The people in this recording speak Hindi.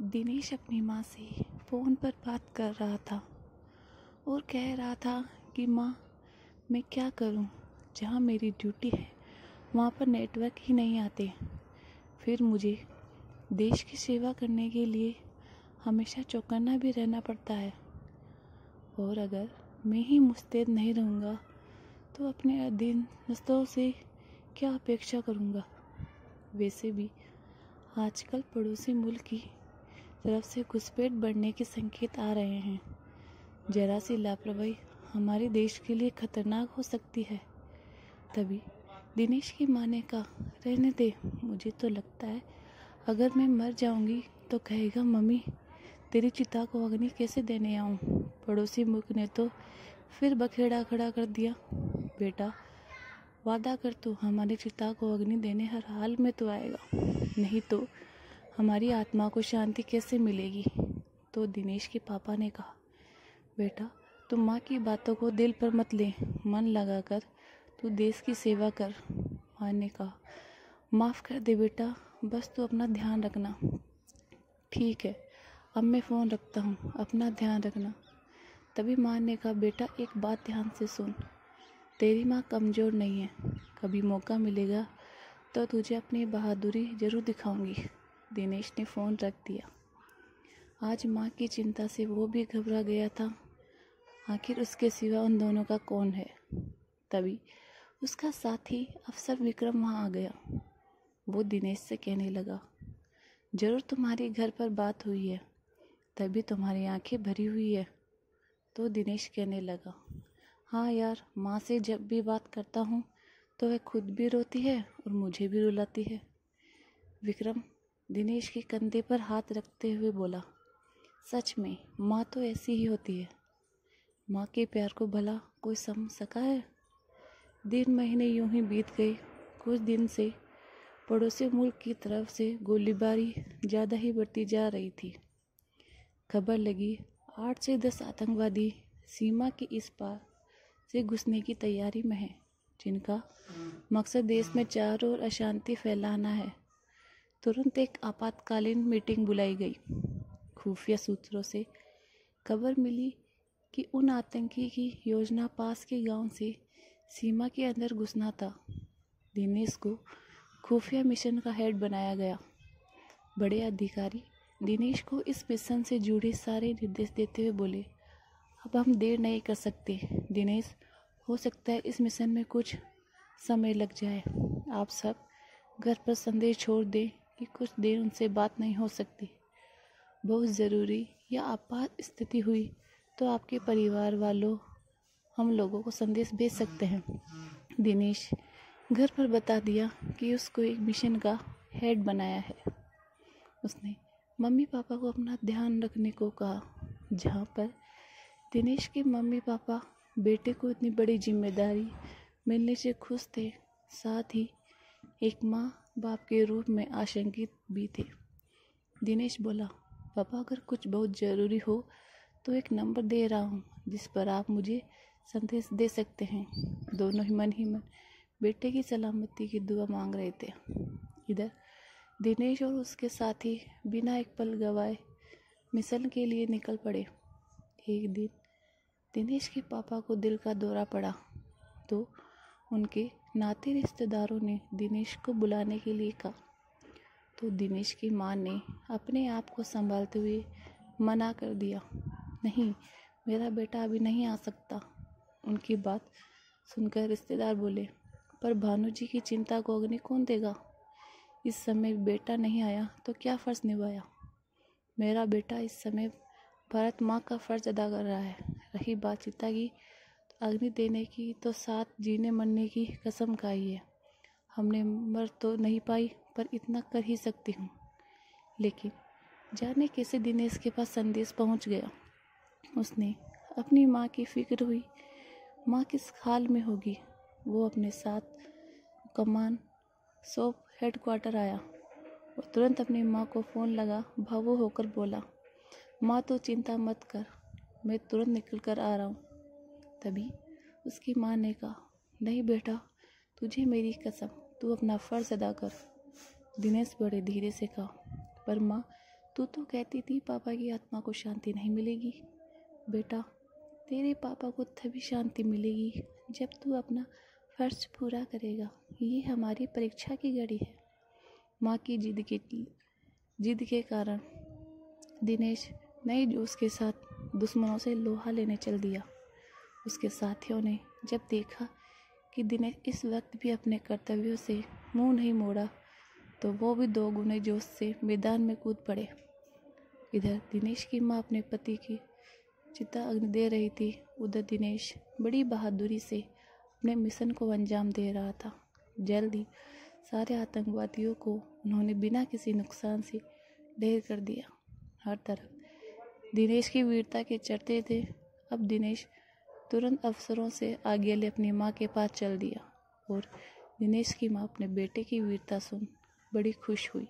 दिनेश अपनी माँ से फ़ोन पर बात कर रहा था और कह रहा था कि माँ, मैं क्या करूँ, जहाँ मेरी ड्यूटी है वहाँ पर नेटवर्क ही नहीं आते। फिर मुझे देश की सेवा करने के लिए हमेशा चौकन्ना भी रहना पड़ता है, और अगर मैं ही मुस्तैद नहीं रहूँगा तो अपने अधीनस्थों से क्या अपेक्षा करूँगा। वैसे भी आजकल पड़ोसी मुल्क की तरफ से घुसपैठ बढ़ने के संकेत आ रहे हैं। जरा सी लापरवाही हमारे देश के लिए खतरनाक हो सकती है। तभी दिनेश की माँ ने कहा, रहने दे, मुझे तो लगता है अगर मैं मर जाऊंगी तो कहेगा, मम्मी तेरी चिता को अग्नि कैसे देने आऊं। पड़ोसी मुल्क ने तो फिर बखेड़ा खड़ा कर दिया। बेटा, वादा कर, तू हमारी चिता को अग्नि देने हर हाल में तो आएगा, नहीं तो हमारी आत्मा को शांति कैसे मिलेगी। तो दिनेश के पापा ने कहा, बेटा तू माँ की बातों को दिल पर मत ले, मन लगाकर तू देश की सेवा कर। माँ ने कहा, माफ़ कर दे बेटा, बस तू अपना ध्यान रखना। ठीक है, अब मैं फ़ोन रखता हूँ, अपना ध्यान रखना। तभी माँ ने कहा, बेटा एक बात ध्यान से सुन, तेरी माँ कमज़ोर नहीं है, कभी मौका मिलेगा तो तुझे अपनी बहादुरी ज़रूर दिखाऊंगी। दिनेश ने फ़ोन रख दिया। आज माँ की चिंता से वो भी घबरा गया था। आखिर उसके सिवा उन दोनों का कौन है। तभी उसका साथी अफसर विक्रम वहाँ आ गया। वो दिनेश से कहने लगा, ज़रूर तुम्हारे घर पर बात हुई है, तभी तुम्हारी आंखें भरी हुई है। तो दिनेश कहने लगा, हाँ यार, माँ से जब भी बात करता हूँ तो वह खुद भी रोती है और मुझे भी रुलाती है। विक्रम दिनेश के कंधे पर हाथ रखते हुए बोला, सच में माँ तो ऐसी ही होती है। माँ के प्यार को भला कोई समझ सका है। दिन महीने यूं ही बीत गए। कुछ दिन से पड़ोसी मुल्क की तरफ से गोलीबारी ज़्यादा ही बढ़ती जा रही थी। खबर लगी 8 से 10 आतंकवादी सीमा के इस पार से घुसने की तैयारी में हैं, जिनका मकसद देश में चारों ओर अशांति फैलाना है। तुरंत एक आपातकालीन मीटिंग बुलाई गई। खुफिया सूत्रों से खबर मिली कि उन आतंकी की योजना पास के गांव से सीमा के अंदर घुसना था। दिनेश को खुफिया मिशन का हेड बनाया गया। बड़े अधिकारी दिनेश को इस मिशन से जुड़े सारे निर्देश देते हुए बोले, अब हम देर नहीं कर सकते दिनेश, हो सकता है इस मिशन में कुछ समय लग जाए। आप सब घर पर संदेश छोड़ दें कि कुछ देर उनसे बात नहीं हो सकती। बहुत ज़रूरी या आपात स्थिति हुई तो आपके परिवार वालों हम लोगों को संदेश भेज सकते हैं। दिनेश घर पर बता दिया कि उसको एक मिशन का हेड बनाया है। उसने मम्मी पापा को अपना ध्यान रखने को कहा। जहाँ पर दिनेश के मम्मी पापा बेटे को इतनी बड़ी जिम्मेदारी मिलने से खुश थे, साथ ही एक माँ बाप के रूप में आशंकित भी थे। दिनेश बोला, पापा अगर कुछ बहुत ज़रूरी हो तो एक नंबर दे रहा हूँ जिस पर आप मुझे संदेश दे सकते हैं। दोनों ही मन बेटे की सलामती की दुआ मांग रहे थे। इधर दिनेश और उसके साथी बिना एक पल गवाए मिशन के लिए निकल पड़े। एक दिन दिनेश के पापा को दिल का दौरा पड़ा तो उनके नाते रिश्तेदारों ने दिनेश को बुलाने के लिए कहा। तो दिनेश की माँ ने अपने आप को संभालते हुए मना कर दिया, नहीं, मेरा बेटा अभी नहीं आ सकता। उनकी बात सुनकर रिश्तेदार बोले, पर भानु जी की चिंता को अग्नि कौन देगा। इस समय बेटा नहीं आया तो क्या फ़र्ज़ निभाया। मेरा बेटा इस समय भारत माँ का फ़र्ज़ अदा कर रहा है। रही बात चिता की, तो अग्नि देने की तो साथ जीने मरने की कसम खाई है। हमने मर तो नहीं पाई, पर इतना कर ही सकती हूँ। लेकिन जाने कैसे दिनेश के पास संदेश पहुँच गया। उसने अपनी माँ की फिक्र हुई, माँ किस हाल में होगी। वो अपने साथ कमान सौंप हेडक्वार्टर आया और तुरंत अपनी माँ को फ़ोन लगा भावुक होकर बोला, माँ तो चिंता मत कर, मैं तुरंत निकल कर आ रहा हूँ। तभी उसकी माँ ने कहा, नहीं बेटा, तुझे मेरी कसम, तू अपना फ़र्ज़ अदा कर। दिनेश बड़े धीरे से कहा, पर माँ, तू तो कहती थी पापा की आत्मा को शांति नहीं मिलेगी। बेटा, तेरे पापा को तभी शांति मिलेगी जब तू अपना फर्ज पूरा करेगा। ये हमारी परीक्षा की घड़ी है। माँ की जिद के कारण दिनेश नए जोश के साथ दुश्मनों से लोहा लेने चल दिया। उसके साथियों ने जब देखा कि दिनेश इस वक्त भी अपने कर्तव्यों से मुंह नहीं मोड़ा तो वो भी 2 गुने जोश से मैदान में कूद पड़े। इधर दिनेश की माँ अपने पति की चिता अग्नि दे रही थी, उधर दिनेश बड़ी बहादुरी से अपने मिशन को अंजाम दे रहा था। जल्द ही सारे आतंकवादियों को उन्होंने बिना किसी नुकसान से ढेर कर दिया। हर तरफ दिनेश की वीरता के चर्चे थे। अब दिनेश तुरंत अफसरों से आगे ले अपनी माँ के पास चल दिया और दिनेश की माँ अपने बेटे की वीरता सुन बड़ी खुश हुई।